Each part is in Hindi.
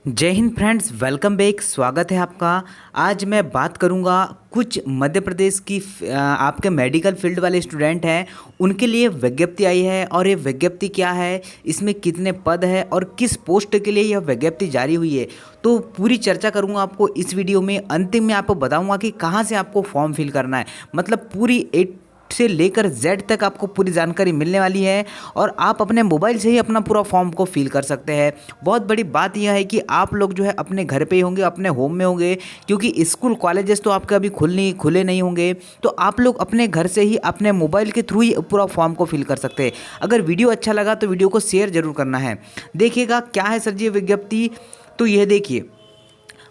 जय हिंद फ्रेंड्स, वेलकम बैक। स्वागत है आपका। आज मैं बात करूंगा कुछ मध्य प्रदेश की आपके मेडिकल फील्ड वाले स्टूडेंट हैं उनके लिए विज्ञप्ति आई है। और ये विज्ञप्ति क्या है, इसमें कितने पद है और किस पोस्ट के लिए यह विज्ञप्ति जारी हुई है, तो पूरी चर्चा करूंगा आपको इस वीडियो में। अंतिम में आपको बताऊंगा कि कहाँ से आपको फॉर्म फिल करना है, मतलब पूरी से लेकर जेड तक आपको पूरी जानकारी मिलने वाली है। और आप अपने मोबाइल से ही अपना पूरा फॉर्म को फिल कर सकते हैं। बहुत बड़ी बात यह है कि आप लोग जो है अपने घर पे ही होंगे, अपने होम में होंगे, क्योंकि स्कूल कॉलेजेस तो आपके अभी खुले नहीं होंगे। तो आप लोग अपने घर से ही अपने मोबाइल के थ्रू ही पूरा फॉर्म को फिल कर सकते हैं। अगर वीडियो अच्छा लगा तो वीडियो को शेयर जरूर करना है। देखिएगा क्या है सर जी विज्ञप्ति, तो यह देखिए,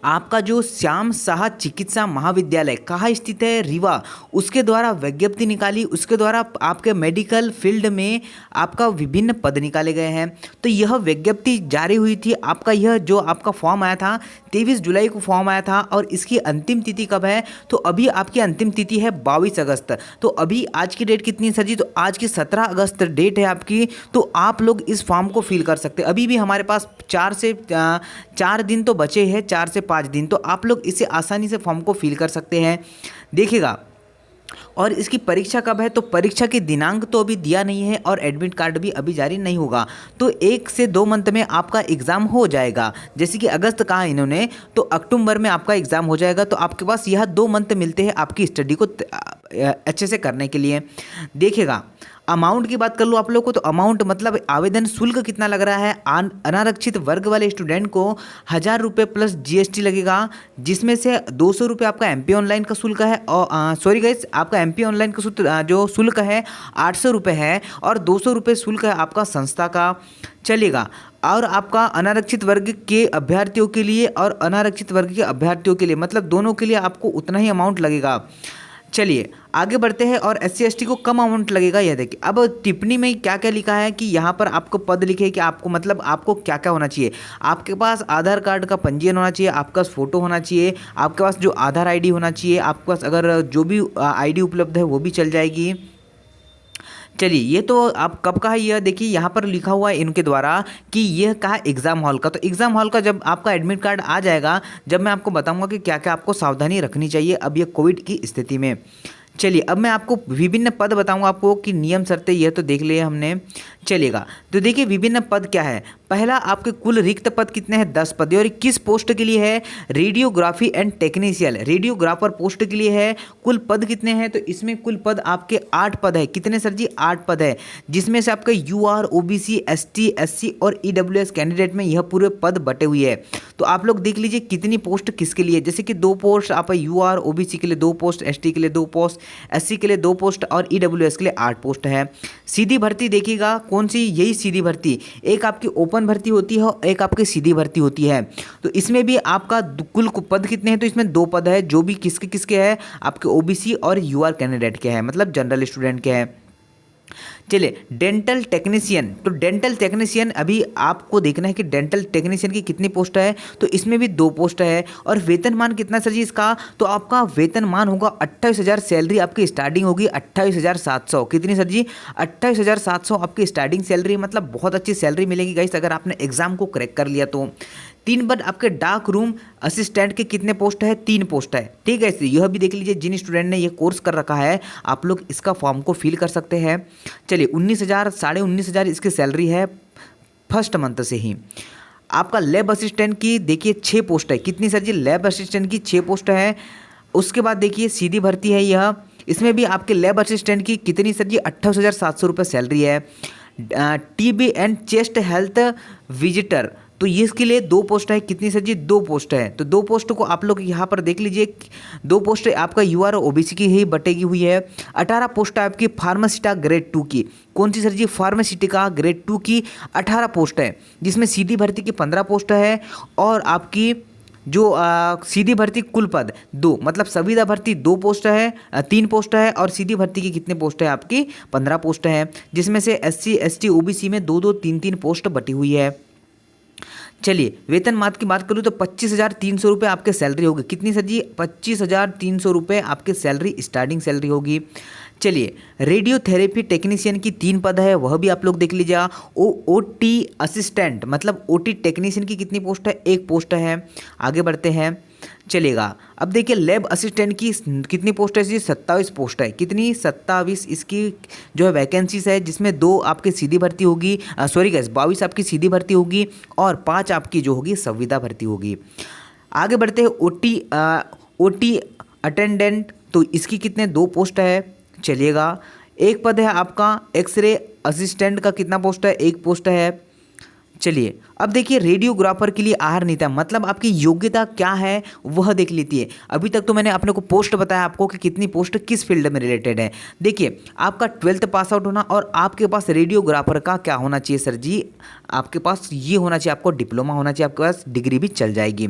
आपका जो श्याम शाह चिकित्सा महाविद्यालय कहाँ स्थित है, रीवा, उसके द्वारा विज्ञप्ति निकाली। उसके द्वारा आपके मेडिकल फील्ड में आपका विभिन्न पद निकाले गए हैं। तो यह विज्ञप्ति जारी हुई थी। आपका यह जो आपका फॉर्म आया था 23 जुलाई को फॉर्म आया था। और इसकी अंतिम तिथि कब है, तो अभी आपकी अंतिम तिथि है 22 अगस्त। तो अभी आज की डेट कितनी है सर जी, तो आज की 17 अगस्त डेट है आपकी। तो आप लोग इस फॉर्म को फिल कर सकते हैं। अभी भी हमारे पास 4 दिन तो बचे हैं, 4 से 5 दिन। तो आप लोग इसे आसानी से फॉर्म को फिल कर सकते हैं। देखिएगा, और इसकी परीक्षा कब है, तो परीक्षा की दिनांक तो अभी दिया नहीं है और एडमिट कार्ड भी अभी जारी नहीं होगा। तो 1 से 2 मंथ में आपका एग्ज़ाम हो जाएगा। जैसे कि अगस्त कहा इन्होंने, तो अक्टूबर में आपका एग्ज़ाम हो जाएगा। तो आपके पास यह 2 मंथ मिलते हैं आपकी स्टडी को अच्छे से करने के लिए। देखिएगा, अमाउंट की बात कर लो आप लोग को, तो अमाउंट मतलब आवेदन शुल्क कितना लग रहा है। अनारक्षित वर्ग वाले स्टूडेंट को 1000 रुपये प्लस जीएसटी लगेगा, जिसमें से 200 रुपये आपका एमपी ऑनलाइन का शुल्क है। और सॉरी गाइस, आपका एमपी ऑनलाइन का जो शुल्क है 800 रुपये है। और 200 रुपये शुल्क है आपका संस्था का, चलेगा। और आपका अनारक्षित वर्ग के अभ्यर्थियों के लिए और अनारक्षित वर्ग के अभ्यर्थियों के लिए, मतलब दोनों के लिए आपको उतना ही अमाउंट लगेगा। चलिए आगे बढ़ते हैं। और एससी एसटी को कम अमाउंट लगेगा, यह देखिए। अब टिप्पणी में क्या क्या लिखा है कि यहाँ पर आपको पद लिखे कि आपको मतलब आपको क्या क्या होना चाहिए। आपके पास आधार कार्ड का पंजीयन होना चाहिए, आपका फ़ोटो होना चाहिए, आपके पास जो आधार आईडी होना चाहिए, आपके पास अगर जो भी आईडी उपलब्ध है वो भी चल जाएगी। चलिए, ये तो आप कब का है, यह देखिए यहाँ पर लिखा हुआ है इनके द्वारा कि यह कहा एग्ज़ाम हॉल का। तो एग्ज़ाम हॉल का जब आपका एडमिट कार्ड आ जाएगा, जब मैं आपको बताऊंगा कि क्या क्या आपको सावधानी रखनी चाहिए अब ये कोविड की स्थिति में। चलिए, अब मैं आपको विभिन्न पद बताऊंगा आपको कि नियम शर्तें, यह तो देख लिए हमने। चलेगा, तो देखिए विभिन्न पद क्या है। पहला, आपके कुल रिक्त पद कितने हैं, 10 पद। और किस पोस्ट के लिए है, radiography and technician, radiographer post के लिए है। कुल पद कितने हैं, तो इसमें कुल पद आपके 8 पद है। कितने सर जी, 8 पद है, जिसमें से आपके यूआर, ओबीसी, एसटी, एससी और ईडब्ल्यूएस कैंडिडेट में यह पूरे पद बटे हुए है। तो आप लोग देख लीजिए कितनी पोस्ट किसके लिए। जैसे कि 2 पोस्ट आप यूआर ओबीसी के लिए 2 पोस्ट, एसटी के लिए 2 पोस्ट, एससी के लिए 2 पोस्ट और ईडब्ल्यूएस के लिए 8 पोस्ट है। सीधी भर्ती देखिएगा कौन सी, यही सीधी भर्ती। एक आपकी ओपन भर्ती होती है और एक आपकी सीधी भर्ती होती है। तो इसमें भी आपका कुल पद कितने हैं, तो इसमें 2 पद है, जो भी किसके किसके हैं, आपके ओबीसी और यूआर कैंडिडेट के हैं, मतलब जनरल स्टूडेंट के हैं। चलिए, डेंटल टेक्नीशियन, तो डेंटल टेक्नीशियन अभी आपको देखना है कि डेंटल टेक्नीशियन की कितनी पोस्ट है। तो इसमें भी 2 पोस्ट है। और वेतनमान कितना सर जी इसका, तो आपका वेतनमान होगा 28,000। सैलरी आपकी स्टार्टिंग होगी 28,700। कितनी सर जी, 28,700 आपकी स्टार्टिंग सैलरी, मतलब बहुत अच्छी सैलरी मिलेगी गाइस अगर आपने एग्जाम को क्रैक कर लिया तो। 3 पद आपके डाक रूम असिस्टेंट के कितने पोस्ट है, 3 पोस्ट है। ठीक है, इसलिए यह भी देख लीजिए, जिन स्टूडेंट ने ये कोर्स कर रखा है आप लोग इसका फॉर्म को फिल कर सकते हैं। चलिए, 19,000 19,500 इसकी सैलरी है फर्स्ट मंथ से ही। आपका लैब असिस्टेंट की देखिए 6 पोस्ट है। कितनी सर जी, लैब असिस्टेंट की 6 पोस्ट है। उसके बाद देखिए सीधी भर्ती है यह, इसमें भी आपके लैब असिस्टेंट की कितनी सर जी, 28,700 रुपये सैलरी है। TB and chest health visitor, तो ये इसके लिए 2 पोस्ट है। कितनी सर जी, 2 पोस्ट है। तो 2 पोस्ट को आप लोग यहाँ पर देख लीजिए, 2 पोस्ट आपका यूआर और ओबीसी की ही बटेगी हुई है। 18 पोस्ट है आपकी फार्मासिटा ग्रेड 2 की। कौन सी सर जी, फार्मासिटिका ग्रेड 2 की 18 पोस्ट है, जिसमें सीधी भर्ती की 15 पोस्ट है। और आपकी जो सीधी भर्ती कुल पद 2, मतलब संविदा भर्ती 2 पोस्ट है, 3 पोस्ट है। और सीधी भर्ती की कितने पोस्ट है आपकी, 15 पोस्ट है, जिसमें से एससी एसटी ओबीसी में 2 2 3 3 पोस्ट बटी हुई है। चलिए वेतनमान की बात करूँ तो 25,300 रुपये आपके सैलरी होगी। कितनी सर जी? 25,300 रुपये आपकी सैलरी, स्टार्टिंग सैलरी होगी। चलिए रेडियोथेरेपी टेक्नीशियन की 3 पद है, वह भी आप लोग देख लीजिएगा। ओटी असिस्टेंट मतलब ओटी टेक्नीशियन की कितनी पोस्ट है? 1 पोस्ट है। आगे बढ़ते हैं, चलेगा। अब देखिए लैब असिस्टेंट की कितनी पोस्ट है जी? 27 पोस्ट है। कितनी? 27 इसकी जो है वैकेंसीज है, जिसमें 2 आपकी सीधी भर्ती होगी, सॉरी गैस 22 आपकी सीधी भर्ती होगी और 5 आपकी जो होगी संविदा भर्ती होगी। आगे बढ़ते हैं ओटी अटेंडेंट, तो इसकी कितने? 2 पोस्ट है। चलिएगा, एक पद है आपका एक्सरे असिस्टेंट का, कितना पोस्ट है? 1 पोस्ट है। चलिए अब देखिए रेडियोग्राफर के लिए आहार नीति, मतलब आपकी योग्यता क्या है वह देख लीजिए। अभी तक तो मैंने अपने को पोस्ट बताया आपको कि कितनी पोस्ट किस फील्ड में रिलेटेड है। देखिए आपका 12th पास आउट होना और आपके पास रेडियोग्राफर का क्या होना चाहिए सर जी? आपके पास ये होना चाहिए, आपको डिप्लोमा होना चाहिए, आपके पास डिग्री भी चल जाएगी।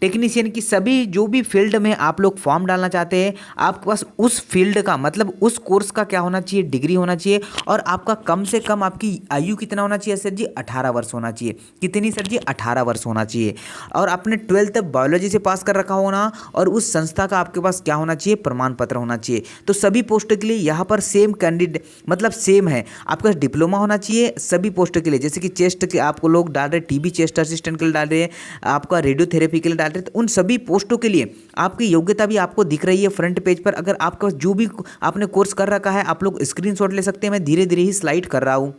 टेक्नीशियन की सभी जो भी फील्ड में आप लोग फॉर्म डालना चाहते हैं, आपके पास उस फील्ड का मतलब उस कोर्स का क्या होना चाहिए? डिग्री होना चाहिए। और आपका कम से कम आपकी आयु कितना होना चाहिए सर जी? 18 वर्ष होना चाहिए। कितनी सर जी? 18 वर्ष होना चाहिए। और आपने 12th बायोलॉजी से पास कर रखा होना और उस संस्था का आपके पास क्या होना चाहिए? प्रमाण पत्र होना चाहिए। तो सभी पोस्ट के लिए यहाँ पर सेम कैंडिडेट मतलब सेम है, आपके पास डिप्लोमा होना चाहिए सभी पोस्ट के लिए। जैसे कि चेस्ट के आपको लोग डाल रहे, टीबी चेस्ट असिस्टेंट के लिए डाल रहे हैं, आपका रेडियोथेरेपी के लिए डाल रहे हैं, तो उन सभी पोस्टों के लिए आपकी योग्यता भी आपको दिख रही है फ्रंट पेज पर। अगर आपके पास जो भी आपने कोर्स कर रखा है, आप लोग स्क्रीनशॉट ले सकते हैं। मैं धीरे धीरे ही स्लाइड कर रहा हूँ।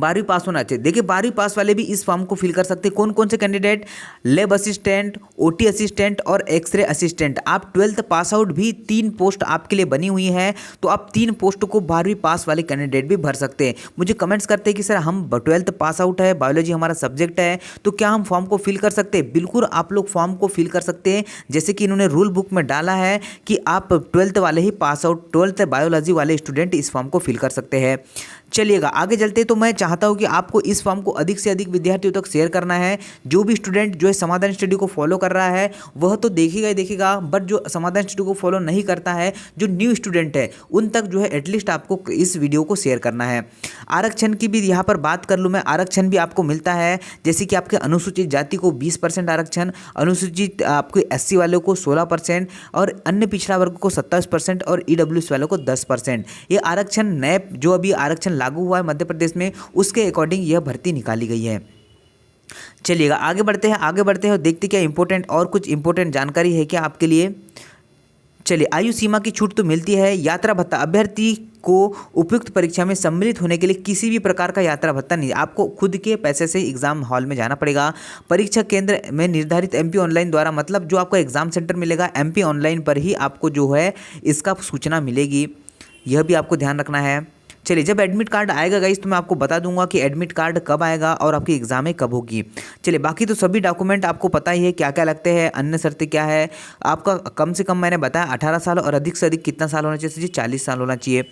12वीं पास होना चाहिए। देखिए 12वीं पास वाले भी इस फॉर्म को फिल कर सकते हैं। कौन कौन से candidate? Lab assistant, OT assistant और एक्सरे असिस्टेंट। आप 12th पास आउट भी 3 पोस्ट आपके लिए बनी हुई है, तो आप 3 पोस्ट को 12वीं पास वाले कैंडिडेट भी भर सकते हैं। मुझे कमेंट्स करते हैं कि सर हम 12th पास आउट है, बायोलॉजी हमारा सब्जेक्ट है, तो क्या हम फॉर्म को फिल कर सकते हैं? बिल्कुल आप लोग फॉर्म को फिल कर सकते हैं। जैसे कि इन्होंने रूल बुक में डाला है कि आप 12th वाले ही पास आउट, 12th बायोलॉजी वाले स्टूडेंट इस फॉर्म को फिल कर सकते हैं। चलिएगा आगे चलते, तो मैं चाहता हूं कि आपको इस फॉर्म को अधिक से अधिक विद्यार्थियों तक शेयर करना है। जो भी स्टूडेंट जो है समाधान स्टडी को फॉलो कर रहा है वह तो देखेगा ही देखेगा, बट जो समाधान स्टडी को फॉलो नहीं करता है, जो न्यू स्टूडेंट है, उन तक जो है एटलीस्ट आपको इस वीडियो को शेयर करना है। आरक्षण की भी यहाँ पर बात कर लूँ मैं, आरक्षण भी आपको मिलता है। जैसे कि आपके अनुसूचित जाति को 20% आरक्षण, अनुसूचित आपके SC वालों को 16% और अन्य पिछड़ा वर्ग को 27% और EWS वालों को 10%। ये आरक्षण नए जो अभी आरक्षण लागू हुआ है मध्य प्रदेश में, उसके अकॉर्डिंग यह भर्ती निकाली गई है। चलिएगा आगे बढ़ते हैं, आगे बढ़ते हैं और देखते क्या इंपॉर्टेंट और कुछ इंपॉर्टेंट जानकारी है क्या आपके लिए। चलिए आयु सीमा की छूट तो मिलती है। यात्रा भत्ता, अभ्यर्थी को उपयुक्त परीक्षा में सम्मिलित होने के लिए किसी भी प्रकार का यात्रा भत्ता नहीं, आपको खुद के पैसे से एग्जाम हॉल में जाना पड़ेगा। परीक्षा केंद्र में निर्धारित MP ऑनलाइन द्वारा, मतलब जो आपको एग्जाम सेंटर मिलेगा MP ऑनलाइन पर ही आपको जो है इसका सूचना मिलेगी, यह भी आपको ध्यान रखना है। चलिए जब एडमिट कार्ड आएगा गाइस तो मैं आपको बता दूंगा कि एडमिट कार्ड कब आएगा और आपकी एग्जामें कब होगी। चलिए बाकी तो सभी डॉक्यूमेंट आपको पता ही है क्या क्या लगते हैं, अन्य शर्तें क्या है। आपका कम से कम मैंने बताया 18 साल और अधिक से अधिक कितना साल होना चाहिए जी? 40 साल होना चाहिए।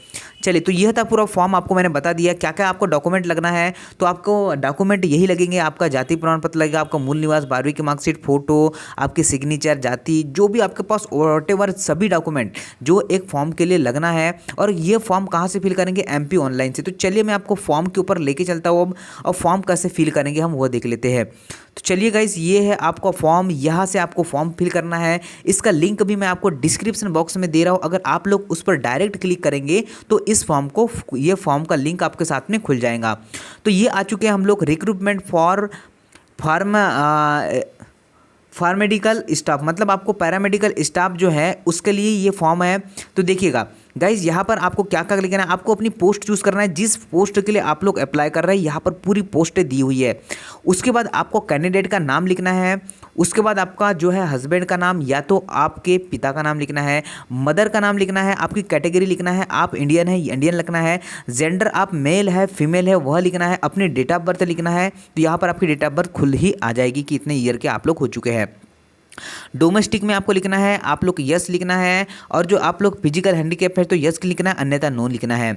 चलिए तो यह था पूरा फॉर्म, आपको मैंने बता दिया क्या क्या आपको डॉक्यूमेंट लगना है। तो आपको डॉक्यूमेंट यही लगेंगे, आपका जाति प्रमाण पत्र लगेगा, आपका मूल निवास, 12वीं की मार्कशीट, फोटो, आपकी सिग्नेचर, जाति, जो भी आपके पास वॉटेवर सभी डॉक्यूमेंट जो एक फॉर्म के लिए लगना है। और ये फॉर्म कहाँ से फिल करेंगे? MP ऑनलाइन से। तो चलिए मैं आपको फॉर्म के ऊपर लेके चलता हूँ अब, और फॉर्म कैसे फिल करेंगे हम वो देख लेते हैं। तो चलिए गाइस ये है आपका फॉर्म, यहाँ से आपको फॉर्म फिल करना है। इसका लिंक भी मैं आपको डिस्क्रिप्शन बॉक्स में दे रहा हूँ, अगर आप लोग उस पर डायरेक्ट क्लिक करेंगे तो इस फॉर्म को, ये फॉर्म का लिंक आपके साथ में खुल जाएगा। तो ये आ चुके हैं हम लोग रिक्रूटमेंट फॉर फार्मेडिकल स्टाफ, मतलब आपको पैरामेडिकल स्टाफ जो है उसके लिए ये फॉर्म है। तो देखिएगा गाइज यहाँ पर आपको क्या क्या लिखना है, आपको अपनी पोस्ट चूज़ करना है जिस पोस्ट के लिए आप लोग अप्लाई कर रहे हैं। यहाँ पर पूरी पोस्टें दी हुई है। उसके बाद आपको कैंडिडेट का नाम लिखना है। उसके बाद आपका जो है हस्बैंड का नाम, या तो आपके पिता का नाम लिखना है, मदर का नाम लिखना है, आपकी कैटेगरी लिखना है, आप इंडियन है इंडियन लिखना है, जेंडर आप मेल है फीमेल है वह लिखना है, अपनी डेट ऑफ बर्थ लिखना है। तो यहाँ पर आपकी डेट ऑफ बर्थ खुद ही आ जाएगी कि इतने ईयर के आप लोग हो चुके हैं। डोमेस्टिक में आपको लिखना है, आप लोग यस लिखना है, और जो आप लोग फिजिकल हैंडीकैप है तो यस लिखना है, अन्यथा नो लिखना है।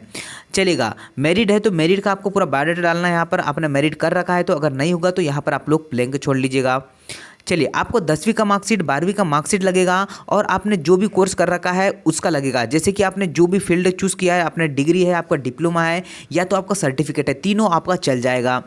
चलेगा मैरिड है तो मैरिड का आपको पूरा बायोडाटा डालना है। यहाँ पर आपने मैरिड कर रखा है तो अगर नहीं होगा तो यहाँ पर आप लोग ब्लैंक छोड़ लीजिएगा। चलिए आपको 10वीं का मार्कशीट, 12वीं का मार्कशीट लगेगा, और आपने जो भी कोर्स कर रखा है उसका लगेगा। जैसे कि आपने जो भी फील्ड चूज़ किया है, आपने डिग्री है, आपका डिप्लोमा है, या तो आपका सर्टिफिकेट है, तीनों आपका चल जाएगा।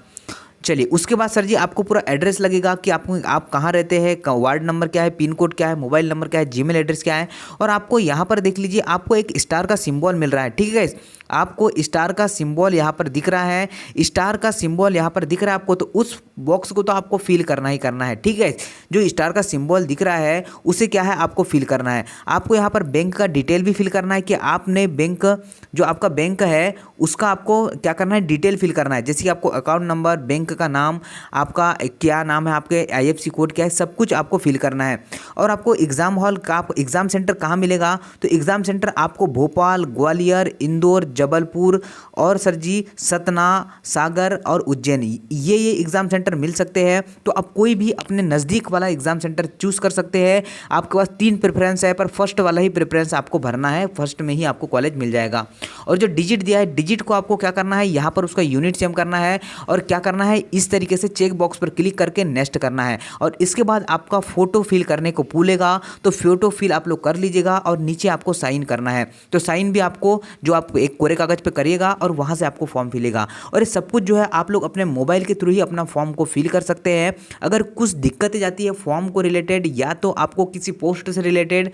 चलिए उसके बाद सर जी आपको पूरा एड्रेस लगेगा कि आप कहाँ रहते हैं, वार्ड नंबर क्या है, पिन कोड क्या है, मोबाइल नंबर क्या है, जीमेल एड्रेस क्या है। और आपको यहाँ पर देख लीजिए आपको एक स्टार का सिंबल मिल रहा है, ठीक है गाइस। आपको स्टार का सिंबल यहाँ पर दिख रहा है, स्टार का सिंबल यहाँ पर दिख रहा है आपको, तो उस बॉक्स को तो आपको फिल करना ही करना है, ठीक है। जो स्टार का सिंबल दिख रहा है उसे क्या है आपको फिल करना है। आपको यहाँ पर बैंक का डिटेल भी फिल करना है कि आपने बैंक, जो आपका बैंक है उसका आपको क्या करना है, डिटेल फिल करना है। जैसे कि आपको अकाउंट नंबर, बैंक का नाम, आपका क्या नाम है, आपके IFSC कोड क्या है, सब कुछ आपको फिल करना है। और आपको एग्ज़ाम हॉल का, एग्ज़ाम सेंटर कहाँ मिलेगा, तो एग्ज़ाम सेंटर आपको भोपाल, ग्वालियर, इंदौर, जबलपुर और सर जी सतना, सागर और उज्जैन, ये एग्ज़ाम सेंटर मिल सकते हैं। तो आप कोई भी अपने नज़दीक वाला एग्ज़ाम सेंटर चूज़ कर सकते हैं। आपके पास 3 प्रेफरेंस है, पर फर्स्ट वाला ही प्रेफरेंस आपको भरना है, फर्स्ट में ही आपको कॉलेज मिल जाएगा। और जो डिजिट दिया है, डिजिट को आपको क्या करना है, यहाँ पर उसका यूनिट सेम करना है और क्या करना है, इस तरीके से चेक बॉक्स पर क्लिक करके नेक्स्ट करना है। और इसके बाद आपका फ़ोटो फिल करने को भूलेगा, तो फ़ोटो फिल आप लोग कर लीजिएगा और नीचे आपको साइन करना है। तो साइन भी आपको जो आप एक कोरे कागज़ पे करिएगा और वहाँ से आपको फॉर्म फिलेगा। और ये सब कुछ जो है आप लोग अपने मोबाइल के थ्रू ही अपना फॉर्म को फिल कर सकते हैं। अगर कुछ दिक्कतें जाती है फॉर्म को रिलेटेड या तो आपको किसी पोस्ट से रिलेटेड,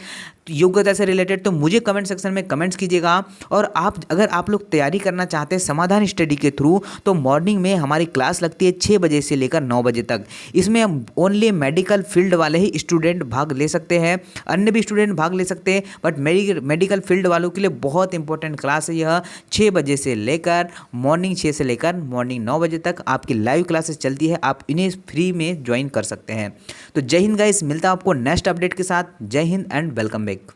योग्यता से रिलेटेड, तो मुझे कमेंट सेक्शन में कमेंट्स कीजिएगा। और अगर आप लोग तैयारी करना चाहते हैं समाधान स्टडी के थ्रू, तो मॉर्निंग में हमारी क्लास लगती है 6 बजे से लेकर 9 बजे तक। इसमें ओनली मेडिकल फील्ड वाले ही स्टूडेंट भाग ले सकते हैं, अन्य भी स्टूडेंट भाग ले सकते हैं, बट मेडिकल फील्ड वालों के लिए बहुत इंपॉर्टेंट क्लास है यह। 6 बजे से लेकर मॉर्निंग 6 से लेकर मॉर्निंग 9 बजे तक आपकी लाइव क्लासेस चलती है, आप इन्हें फ्री में ज्वाइन कर सकते हैं। तो जय हिंद गाइस, मिलता है आपको नेक्स्ट अपडेट के साथ। जय हिंद एंड वेलकम बैक।